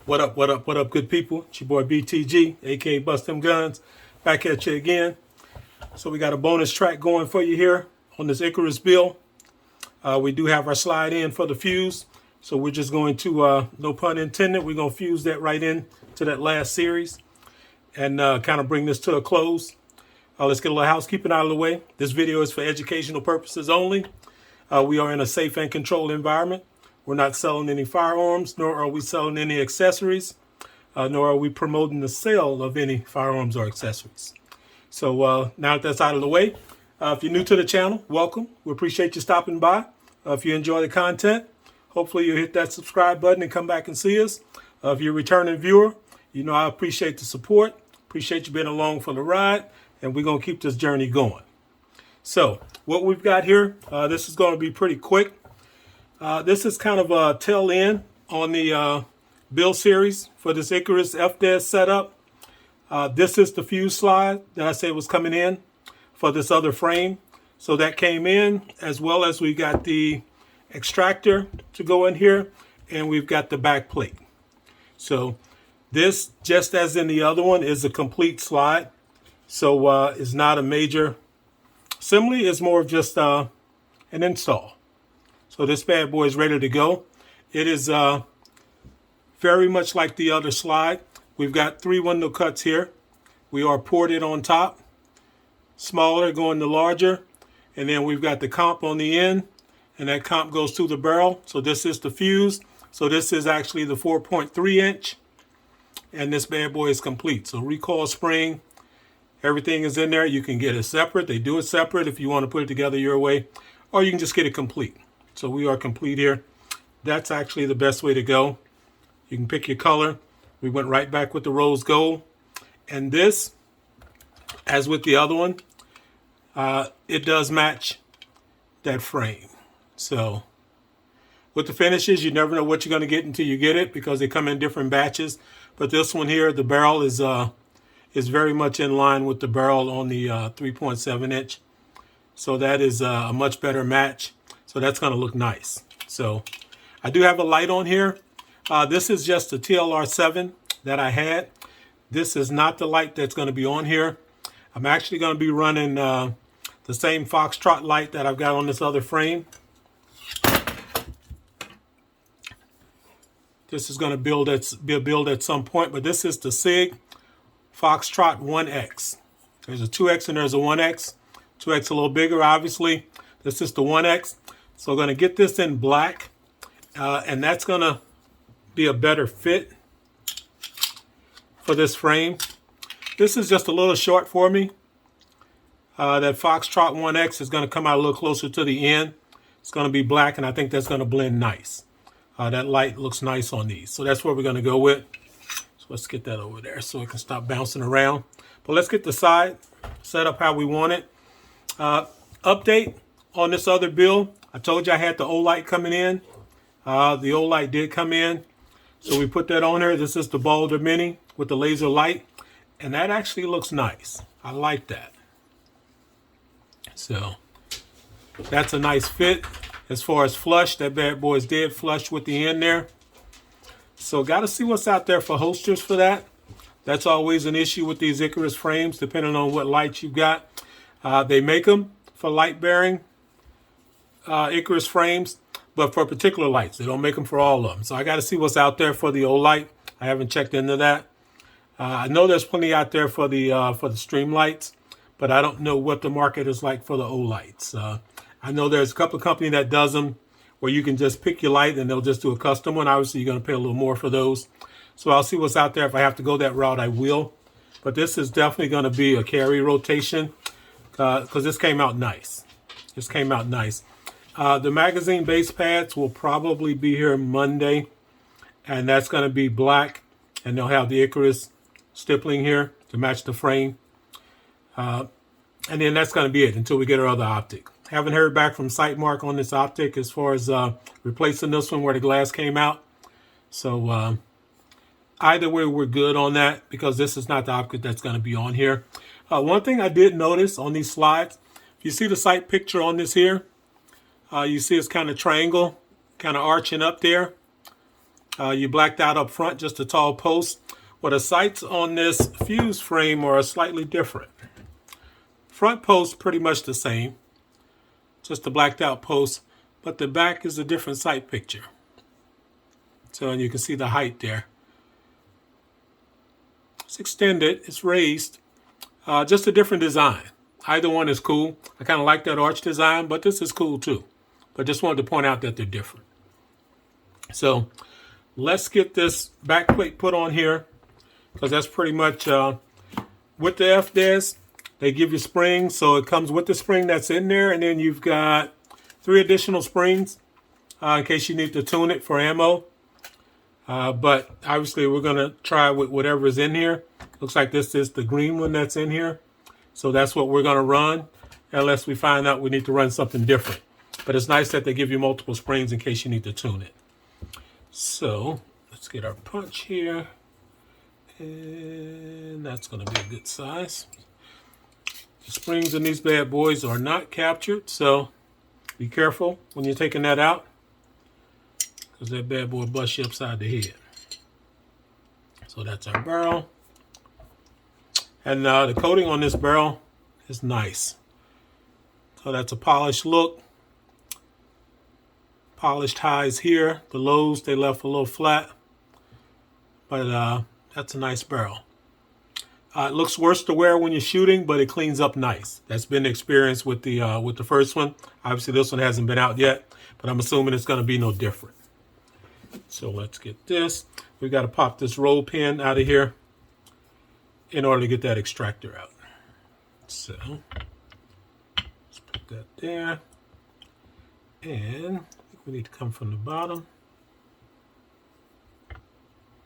What up, what up, what up, good people? It's your boy BTG, aka Bust Them Guns, back at you again. So we got a bonus track going for you here on this Icarus build. We do have our slide in for the fuse. So we're just going to, no pun intended, we're going to fuse that right in to that last series and kind of bring this to a close. Let's get a little housekeeping out of the way. This video is for educational purposes only. We are in a safe and controlled environment. We're not selling any firearms, nor are we selling any accessories, nor are we promoting the sale of any firearms or accessories. So now that that's out of the way, if you're new to the channel, welcome. We appreciate you stopping by. If you enjoy the content, hopefully you'll hit that subscribe button and come back and see us. If you're a returning viewer, you know I appreciate the support. Appreciate you being along for the ride, and we're going to keep this journey going. So what we've got here, this is going to be pretty quick. This is kind of a tail end on the build series for this Icarus FDES setup. This is the fuse slide that I said was coming in for this other frame. So that came in, as well as we got the extractor to go in here, and we've got the back plate. So this, just as in the other one, is a complete slide. So it's not a major assembly, it's more of just an install. So this bad boy is ready to go. It is very much like the other slide. We've got 3 window cuts here. We are ported on top, smaller going to larger. And then we've got the comp on the end, and that comp goes to the barrel. So this is the fuse. So this is actually the 4.3 inch. And this bad boy is complete. So recoil spring, everything is in there. You can get it separate. They do it separate if you want to put it together your way, or you can just get it complete. So we are complete here. That's actually the best way to go. You can pick your color. We went right back with the rose gold. And this, as with the other one, it does match that frame. So with the finishes, you never know what you're going to get until you get it, because they come in different batches. But this one here, the barrel is very much in line with the barrel on the 3.7 inch. So that is a much better match. So that's going to look nice. So I do have a light on here. This is just a TLR7 that I had. This is not the light that's going to be on here. I'm actually going to be running the same Foxtrot light that I've got on this other frame. This is going to be a build at some point, but this is the SIG Foxtrot 1X. There's a 2X and there's a 1X. 2X a little bigger, obviously. This is the 1X. So I'm going to get this in black, and that's going to be a better fit for this frame. This is just a little short for me. That Foxtrot 1X is going to come out a little closer to the end. It's going to be black, and I think that's going to blend nice. That light looks nice on these. So that's what we're going to go with. So let's get that over there so it can stop bouncing around. But let's get the side set up how we want it. Update on this other build. I told you I had the O-light coming in. The O-light did come in. So we put that on there. This is the Boulder Mini with the laser light. And that actually looks nice. I like that. So that's a nice fit. As far as flush, that bad boy is dead flush with the end there. So got to see what's out there for holsters for that. That's always an issue with these Icarus frames, depending on what lights you've got. They make them for light bearing Icarus frames, but for particular lights. They don't make them for all of them. So I got to see what's out there for the O-light. I haven't checked into that. I know there's plenty out there for the stream lights, but I don't know what the market is like for the O-lights. I know there's a couple of companies that does them where you can just pick your light and they'll just do a custom one. Obviously, you're going to pay a little more for those. So I'll see what's out there. If I have to go that route, I will. But this is definitely going to be a carry rotation because this came out nice. This came out nice. The magazine base pads will probably be here Monday, and that's going to be black, and they'll have the Icarus stippling here to match the frame. And then that's going to be it until we get our other optic. Haven't heard back from Sightmark on this optic as far as replacing this one where the glass came out. So either way, we're good on that because this is not the optic that's going to be on here. One thing I did notice on these slides, if you see the sight picture on this here, you see it's kind of triangle, kind of arching up there. You blacked out up front, just a tall post. Well, the sights on this fuse frame are slightly different. Front post pretty much the same, just a blacked out post, but the back is a different sight picture. So you can see the height there. It's extended, it's raised, just a different design. Either one is cool. I kind of like that arch design, but this is cool too. But just wanted to point out that they're different. So let's get this back plate put on here, because that's pretty much with the FDES. They give you springs, so it comes with the spring that's in there, and then you've got 3 additional springs in case you need to tune it for ammo. But obviously we're going to try with whatever is in here. Looks like this is the green one that's in here. So that's what we're going to run, unless we find out we need to run something different. But it's nice that they give you multiple springs in case you need to tune it. So let's get our punch here. And that's going to be a good size. The springs in these bad boys are not captured, so be careful when you're taking that out, because that bad boy busts you upside the head. So that's our barrel. And the coating on this barrel is nice. So that's a polished look. Polished highs here. The lows, they left a little flat. But that's a nice barrel. It looks worse to wear when you're shooting, but it cleans up nice. That's been the experience with the first one. Obviously, this one hasn't been out yet, but I'm assuming it's going to be no different. So let's get this. We got to pop this roll pin out of here in order to get that extractor out. So let's put that there. And I think we need to come from the bottom.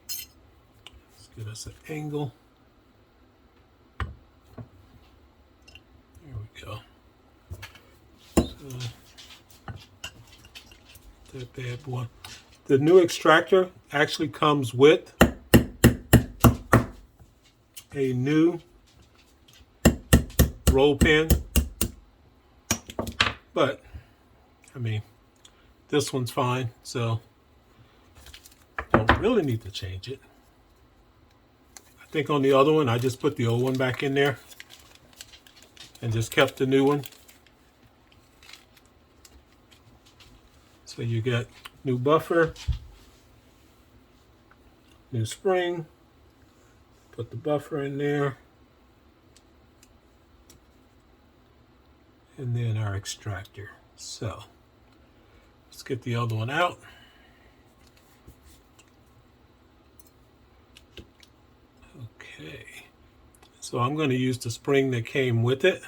Let's get us an angle. There we go. So that bad boy. The new extractor actually comes with a new roll pin, but I mean, this one's fine, so don't really need to change it. I think on the other one, I just put the old one back in there and just kept the new one. So you get new buffer, new spring, put the buffer in there, and then our extractor. So let's get the other one out. Okay, so I'm going to use the spring that came with it.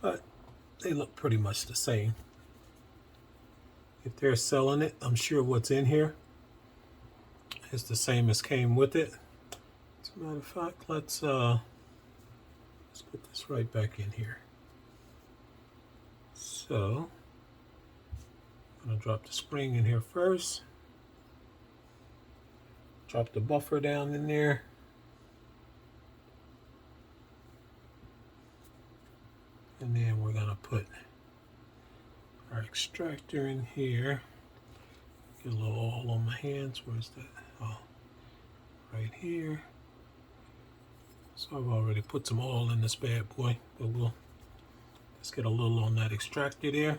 But they look pretty much the same. If they're selling it, I'm sure what's in here is the same as came with it. As a matter of fact, let's put this right back in here. So I'm going to drop the spring in here first. Drop the buffer down in there. And then we're going to put our extractor in here. Get a little oil on my hands. Where's that? Oh, right here. So I've already put some oil in this bad boy, but let's get a little on that extractor there.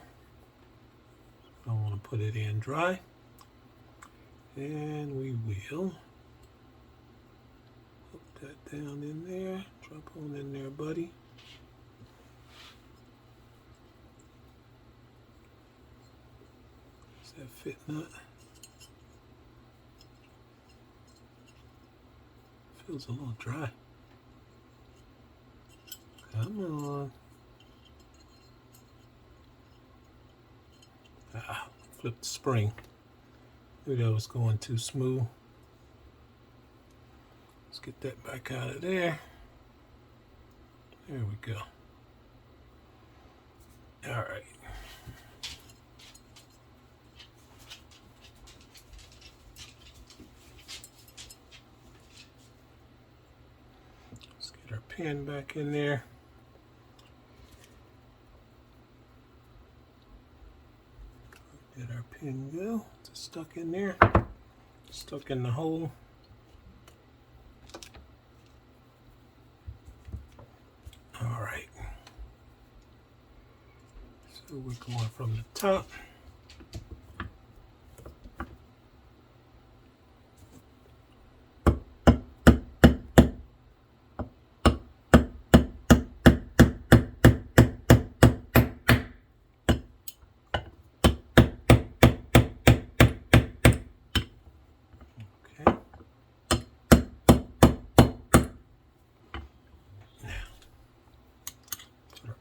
I want to put it in dry. And we will put that down in there. Drop on in there, buddy. Is that fit nut? Feels a little dry. Come on. Flip the spring. Maybe that was going too smooth. Let's get that back out of there. There we go. All right. Let's get our pin back in there. go. It's stuck in there. Stuck in the hole. All right. So we're going from the top.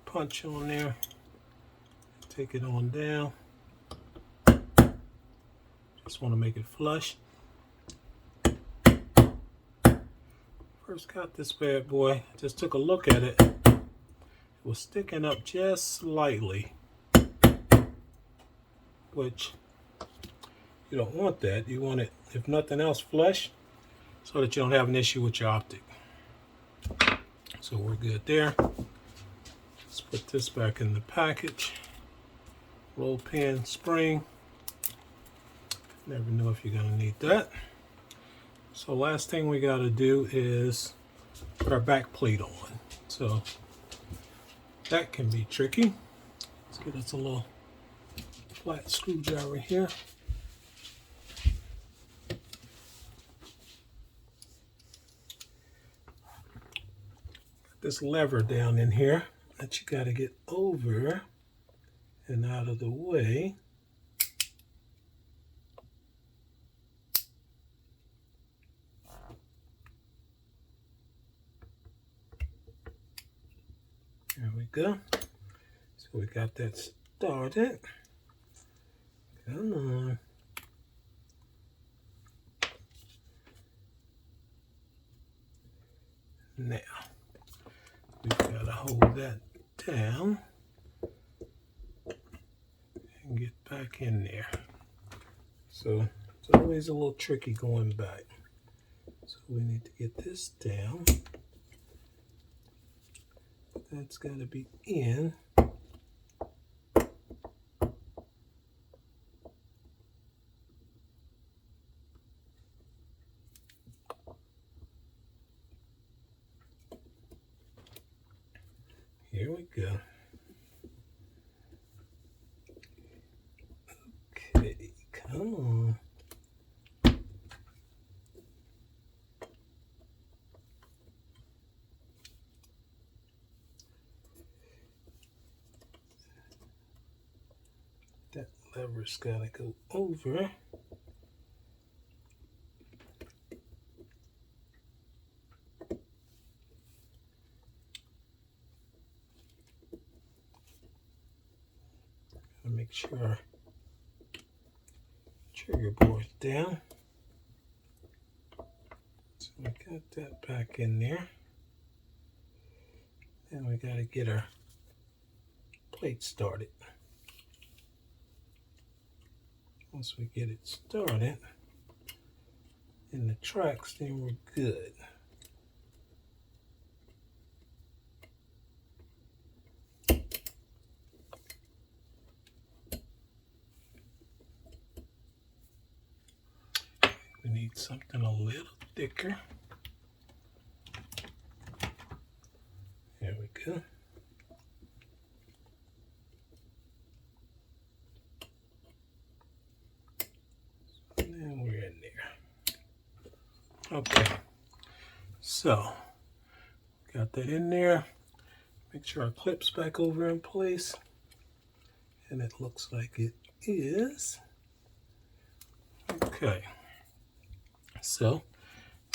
Punch on there, take it on down. Just want to make it flush. First got this bad boy, just took a look at it. It was sticking up just slightly, which you don't want that. You want it, if nothing else, flush, so that you don't have an issue with your optic. So we're good there. Let's put this back in the package. Roll pin spring. Never know if you're gonna need that. So last thing we gotta do is put our back plate on. So that can be tricky. Let's get us a little flat screwdriver here. Got this lever down in here that you got to get over and out of the way. There we go. So we got that started. Come on. Now, we've got to hold that down and get back in there. So it's always a little tricky going back. So we need to get this down. That's got to be in. Here we go. Okay, come on. That lever's gotta go over. Make sure trigger board's down. So we got that back in there. Then we got to get our plate started. Once we get it started in the tracks, then we're good. We need something a little thicker. There we go. And then we're in there. Okay. So, got that in there. Make sure our clip's back over in place. And it looks like it is. Okay. So,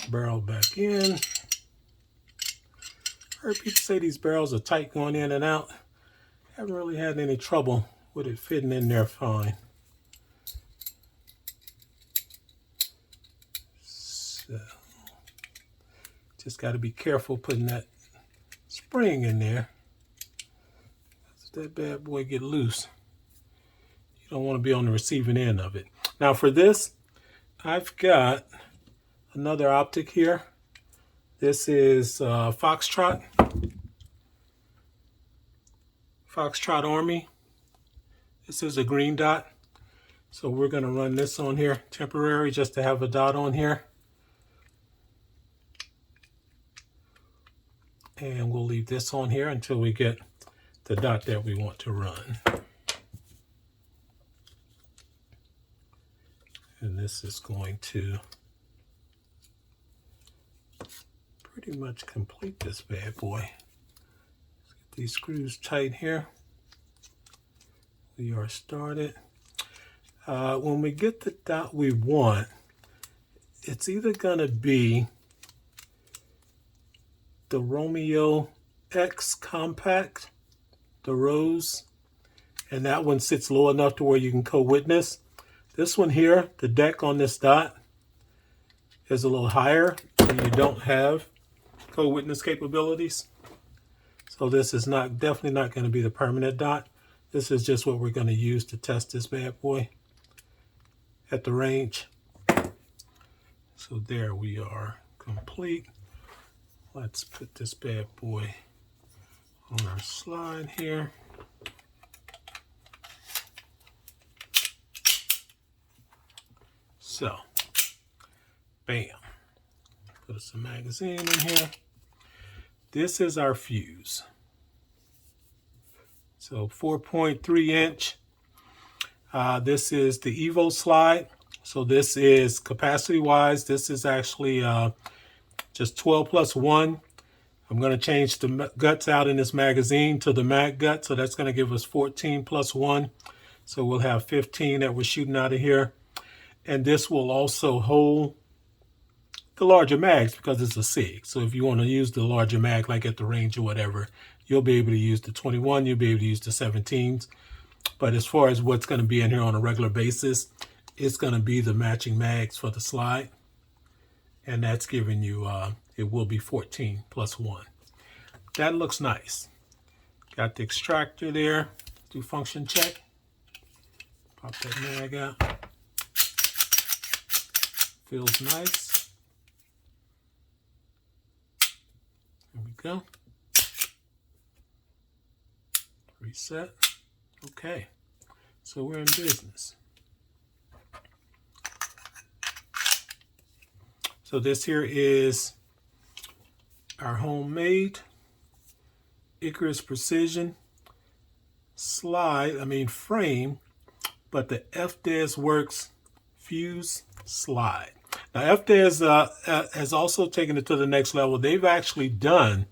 barrel back in. I heard people say these barrels are tight going in and out. Haven't really had any trouble with it fitting in there fine. So, just got to be careful putting that spring in there. If that bad boy get loose, you don't want to be on the receiving end of it. Now for this, I've got another optic here. This is Foxtrot Army. This is a green dot. So we're going to run this on here temporary just to have a dot on here. And we'll leave this on here until we get the dot that we want to run. And this is going to pretty much complete this bad boy. Let's get these screws tight here. We are started. When we get the dot we want, it's either going to be the Romeo X Compact, the Rose, and that one sits low enough to where you can co-witness. This one here, the deck on this dot, is a little higher, and you don't have co-witness capabilities. So this is definitely not going to be the permanent dot. This is just what we're going to use to test this bad boy at the range. So there we are, complete. Let's put this bad boy on our slide here. So, bam. Put some magazine in here. This is our fuse. So 4.3 inch. This is the Evo slide. So this is capacity wise. This is actually just 12 plus 1. I'm going to change the guts out in this magazine to the mag gut. So that's going to give us 14 plus 1. So we'll have 15 that we're shooting out of here. And this will also hold the larger mags because it's a SIG. So if you want to use the larger mag, like at the range or whatever, you'll be able to use the 21. You'll be able to use the 17s. But as far as what's going to be in here on a regular basis, it's going to be the matching mags for the slide. And that's giving you, it will be 14 plus 1. That looks nice. Got the extractor there. Do function check. Pop that mag out. Feels nice. There we go. Reset. Okay. So we're in business. So this here is our homemade Icarus Precision frame, but the FDES Works fuse slide. Now FDES has also taken it to the next level. They've actually done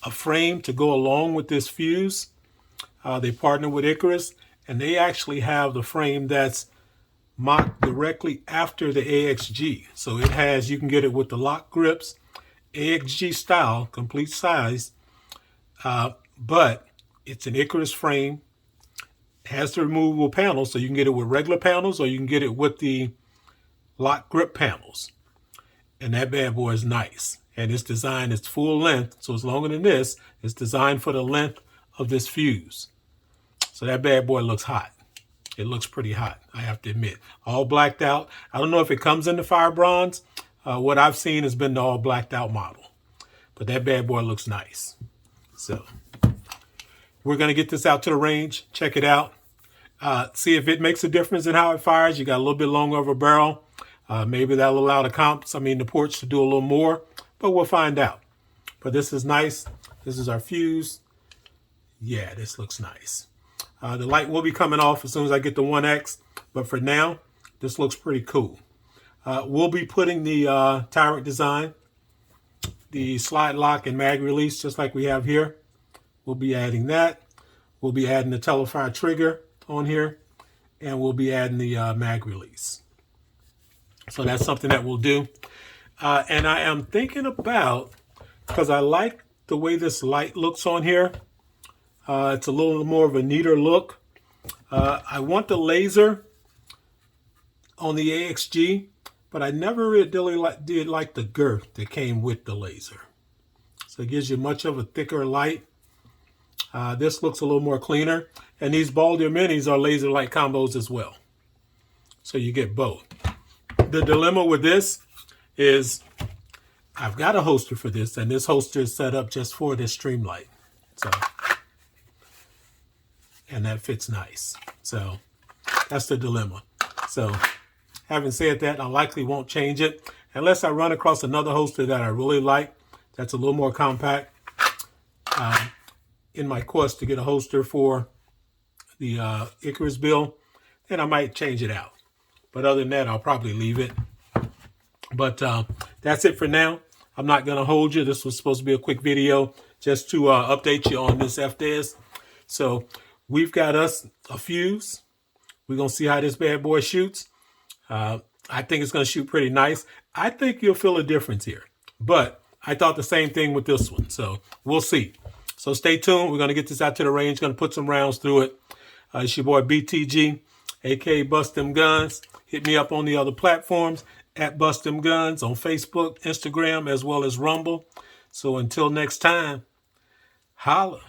a frame to go along with this fuse. They partnered with Icarus, and they actually have the frame that's mocked directly after the AXG. So it has, you can get it with the lock grips, AXG style, complete size, but it's an Icarus frame. It has the removable panels, so you can get it with regular panels or you can get it with the lock grip panels. And that bad boy is nice. And it's designed, it's full length, so it's longer than this. It's designed for the length of this fuse. So that bad boy looks hot. It looks pretty hot, I have to admit. All blacked out. I don't know if it comes in the fire bronze. What I've seen has been the all blacked out model. But that bad boy looks nice. So we're going to get this out to the range, check it out. See if it makes a difference in how it fires. You got a little bit longer of a barrel. Maybe that'll allow the ports to do a little more, but we'll find out. But this is nice. This is our fuse. Yeah, this looks nice. The light will be coming off as soon as I get the 1X, but for now, this looks pretty cool. We'll be putting the tyrant design, the slide lock and mag release, just like we have here. We'll be adding that. We'll be adding the telefire trigger on here, and we'll be adding the mag release. So that's something that we'll do. And I am thinking about, because I like the way this light looks on here, it's a little more of a neater look. I want the laser on the AXG, but I never really did like the girth that came with the laser. So it gives you much of a thicker light. This looks a little more cleaner. And these Baldur Minis are laser light combos as well. So you get both. The dilemma with this is I've got a holster for this, and this holster is set up just for this Streamlight. So, and that fits nice. So that's the dilemma. So having said that, I likely won't change it unless I run across another holster that I really like that's a little more compact in my quest to get a holster for the Icarus build, then I might change it out. But other than that, I'll probably leave it. But that's it for now. I'm not going to hold you. This was supposed to be a quick video just to update you on this FDES. So we've got us a fuse. We're going to see how this bad boy shoots. I think it's going to shoot pretty nice. I think you'll feel a difference here. But I thought the same thing with this one. So we'll see. So stay tuned. We're going to get this out to the range. Going to put some rounds through it. It's your boy BTG, aka Bust Them Guns. Hit me up on the other platforms at Bust Them Guns on Facebook, Instagram, as well as Rumble. So until next time, holla.